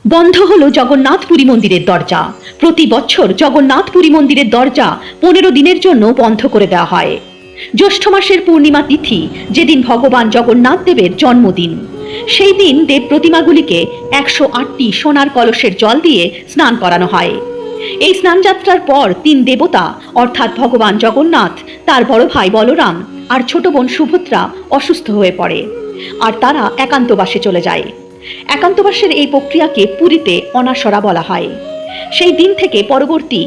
বন্ধ হলো জগন্নাথপুরী মন্দিরের দরজা। প্রতি বছর জগন্নাথপুরী মন্দিরের দরজা 15 দিনের জন্য বন্ধ করে দেওয়া হয়। জ্যৈষ্ঠ মাসের পূর্ণিমা তিথি, যেদিন ভগবান জগন্নাথ দেবের জন্মদিন, সেই দিন দেব প্রতিমাগুলিকে 108টি সোনার কলসের জল দিয়ে স্নান করানো হয়। এই স্নানযাত্রার পর 3 দেবতা অর্থাৎ ভগবান জগন্নাথ, তার বড় ভাই বলরাম আর ছোট বোন সুভদ্রা অসুস্থ হয়ে পড়ে, আর তারা একান্তবাসে চলে যায়। একান্তবাসের এই প্রক্রিয়াকে পুরীতে অনাসরা বলা হয়। সেই দিন থেকে পরবর্তী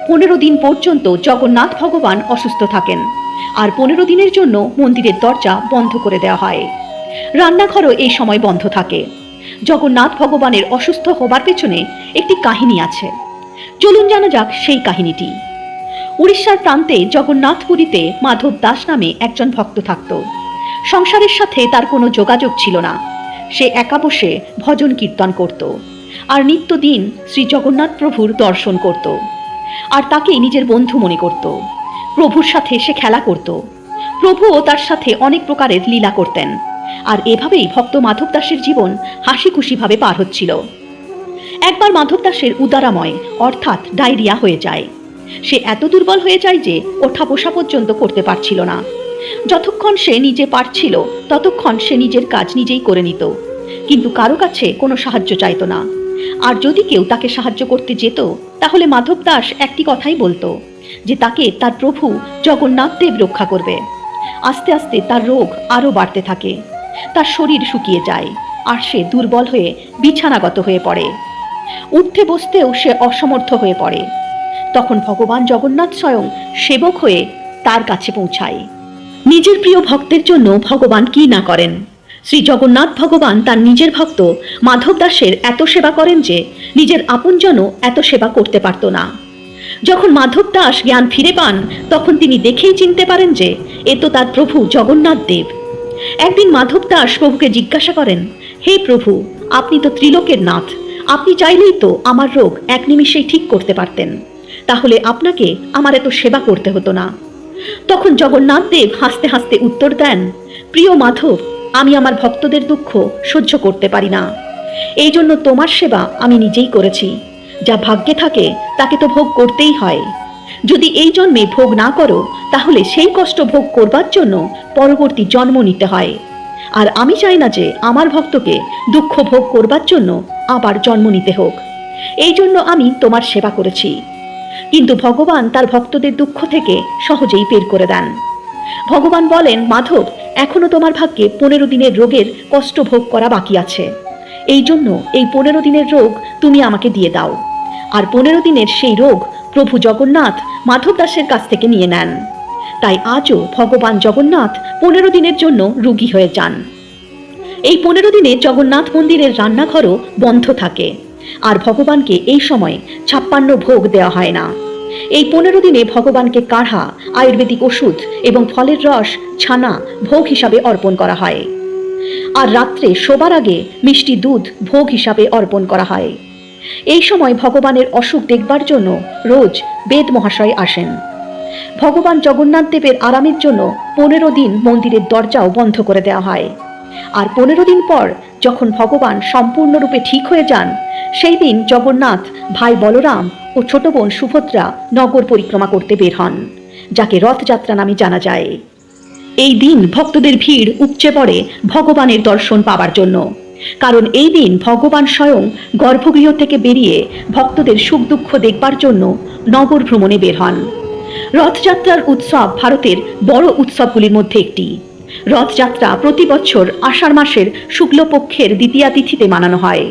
15 দিন পর্যন্ত জগন্নাথ ভগবান অসুস্থ থাকেন, আর 15 দিনের জন্য মন্দিরের দরজা বন্ধ করে দেওয়া হয়। রান্নাঘরও এই সময় বন্ধ থাকে। জগন্নাথ ভগবানের অসুস্থ হবার পেছনে একটি কাহিনী আছে। চলুন জানা যাক সেই কাহিনীটি। উড়িষ্যার প্রান্তে জগন্নাথপুরীতে মাধব দাস নামে একজন ভক্ত থাকত। সংসারের সাথে তার কোনো যোগাযোগ ছিল না। সে একা বসে ভজন কীর্তন করত আর নিত্যদিন শ্রী জগন্নাথ প্রভুর দর্শন করত, আর তাকে নিজের বন্ধু মনে করত। প্রভুর সাথে সে খেলা করত। প্রভুও তার সাথে অনেক প্রকারের লীলা করতেন, আর এভাবেই ভক্ত মাধব দাসের জীবন হাসি খুশিভাবে পার হচ্ছিল। একবার মাধব দাসের উদারাময় অর্থাৎ ডায়রিয়া হয়ে যায়। সে এত দুর্বল হয়ে যায় যে ওঠা বসা পর্যন্ত করতে পারছিল না। যতক্ষণ সে নিজে পারছিল ততক্ষণ সে নিজের কাজ নিজেই করে নিত, কিন্তু কারো কাছে কোনো সাহায্য চাইতো না। আর যদি কেউ তাকে সাহায্য করতে যেত, তাহলে মাধব দাস একটি কথাই বলতো, যে তাকে তার প্রভু জগন্নাথ দেব রক্ষা করবে। আস্তে আস্তে তার রোগ আরও বাড়তে থাকে। তার শরীর শুকিয়ে যায়, আর সে দুর্বল হয়ে বিছানাগত হয়ে পড়ে। উঠতে বসতেও সে অসমর্থ হয়ে পড়ে। তখন ভগবান জগন্নাথ স্বয়ং সেবক হয়ে তার কাছে পৌঁছায়। নিজের প্রিয় ভক্তের জন্য ভগবান কি না করেন। শ্রী জগন্নাথ ভগবান তার নিজের ভক্ত মাধব দাসের এত সেবা করেন যে নিজের আপনজনও এত সেবা করতে পারত না। যখন মাধব দাস জ্ঞান ফিরে পান, তখন তিনি দেখেই চিনতে পারেন যে এ তো তার প্রভু জগন্নাথ দেব। একদিন মাধব দাস প্রভুকে জিজ্ঞাসা করেন, হে প্রভু, আপনি তো ত্রিলোকের নাথ। আপনি চাইলেই তো আমার রোগ এক নিমিষেই ঠিক করতে পারতেন। তাহলে আপনাকে আমার এত সেবা করতে হতো না। তখন জগন্নাথ দেব হাসতে হাসতে উত্তর দেন, প্রিয় মাধব, আমি আমার ভক্তদের দুঃখ সহ্য করতে পারি না। এই জন্য তোমার সেবা আমি নিজেই করেছি। যা ভাগ্যে থাকে তাকে তো ভোগ করতেই হয়। যদি এই জন্মে ভোগ না করো, তাহলে সেই কষ্ট ভোগ করবার জন্য পরবর্তী জন্ম নিতে হয়। আর আমি চাই না যে আমার ভক্তকে দুঃখ ভোগ করবার জন্য আবার জন্ম নিতে হোক। এই জন্য আমি তোমার সেবা করেছি। কিন্তু ভগবান তার ভক্তদের দুঃখ থেকে সহজেই বের করে দেন। ভগবান বলেন, মাধব, এখনো তোমার ভাগ্যে 15 দিনের রোগের কষ্ট ভোগ করা বাকি আছে। এই জন্য এই 15 দিনের রোগ তুমি আমাকে দিয়ে দাও। আর 15 দিনের সেই রোগ প্রভু জগন্নাথ মাধব দাসের কাছ থেকে নিয়ে নেন। তাই আজও ভগবান জগন্নাথ 15 দিনের জন্য রোগী হয়ে যান। এই 15 দিনে জগন্নাথ মন্দিরের রান্নাঘরও বন্ধ থাকে, আর ভগবানকে এই সময় 56 ভোগ দেওয়া হয় না। এই 15 দিনে ভগবানকে কাঢ়া, আয়ুর্বেদিক ওষুধ এবং ফলের রস, ছানা ভোগ হিসাবে অর্পণ করা হয়। আর রাত্রে শোবার আগে মিষ্টি দুধ ভোগ হিসাবে অর্পণ করা হয়। এই সময় ভগবানের অসুখ দেখবার জন্য রোজ বেদ মহাশয় আসেন। ভগবান জগন্নাথ দেবের আরামের জন্য 15 দিন মন্দিরের দরজাও বন্ধ করে দেওয়া হয়। আর 15 দিন পর যখন ভগবান সম্পূর্ণরূপে ঠিক হয়ে যান, সেই দিন জগন্নাথ ভাই বলরাম ও ছোট বোন সুভদ্রা নগর পরিক্রমা করতে বের হন, যাকে রথযাত্রা নামে জানা যায়। এই দিন ভক্তদের ভিড় উপচে পড়ে ভগবানের দর্শন পাবার জন্য, কারণ এই দিন ভগবান স্বয়ং গর্ভগৃহ থেকে বেরিয়ে ভক্তদের সুখ দুঃখ দেখবার জন্য নগর ভ্রমণে বের হন। রথযাত্রার উৎসব ভারতের বড় উৎসবগুলির মধ্যে একটি। রথযাত্রা প্রতি বছর আষাঢ় মাসের শুক্লপক্ষের দ্বিতীয়া তিথিতে মানানো হয়।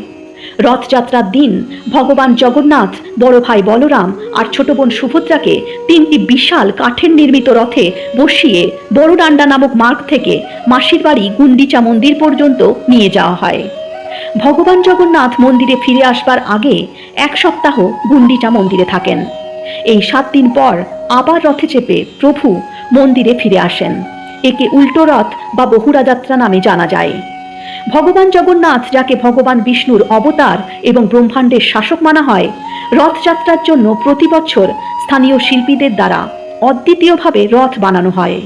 রথযাত্রার দিন ভগবান জগন্নাথ বড় ভাই বলরাম আর ছোট বোন সুভদ্রাকে 3টি বিশাল কাঠের নির্মিত রথে বসিয়ে বড় ডান্ডা নামক মার্গ থেকে মাসির বাড়ি গুন্ডিচা মন্দির পর্যন্ত নিয়ে যাওয়া হয়। ভগবান জগন্নাথ মন্দিরে ফিরে আসবার আগে 1 সপ্তাহ গুন্ডিচা মন্দিরে থাকেন। এই 7 দিন পর আবার রথে চেপে প্রভু মন্দিরে ফিরে আসেন। একে উল্টো রথ বা বহুরা যাত্রা নামে জানা যায়। ভগবান জগন্নাথ, যাকে ভগবান বিষ্ণুর অবতার এবং ব্রহ্মাণ্ডের শাসক মানা হয়, রথযাত্রার জন্য প্রতি বছর স্থানীয় শিল্পীদের দ্বারা অদ্বিতীয়ভাবে রথ বানানো হয়।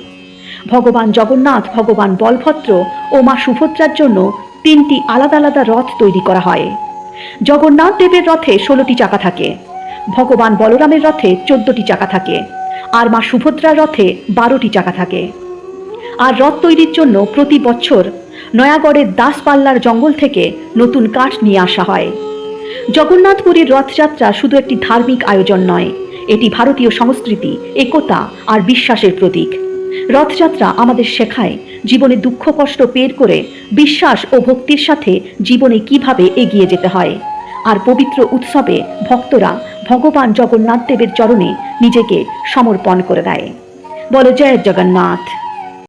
ভগবান জগন্নাথ, ভগবান বলভদ্র ও মা সুভদ্রার জন্য 3টি আলাদা আলাদা রথ তৈরি করা হয়। জগন্নাথ দেবের রথে 16টি চাকা থাকে, ভগবান বলরামের রথে 14টি চাকা থাকে, আর মা সুভদ্রার রথে 12টি চাকা থাকে। আর রথ তৈরির জন্য প্রতি বছর নয়াগড়ের দাসপাল্লার জঙ্গল থেকে নতুন কাঠ নিয়ে আসা হয়। জগন্নাথপুরীর রথযাত্রা শুধু একটি ধার্মিক আয়োজন নয়, এটি ভারতীয় সংস্কৃতি, একতা আর বিশ্বাসের প্রতীক। রথযাত্রা আমাদের শেখায় জীবনে দুঃখ কষ্ট পের করে বিশ্বাস ও ভক্তির সাথে জীবনে কিভাবে এগিয়ে যেতে হয়। আর পবিত্র উৎসবে ভক্তরা ভগবান জগন্নাথ দেবের চরণে নিজেকে সমর্পণ করে দেয়। বলো জয় জগন্নাথ।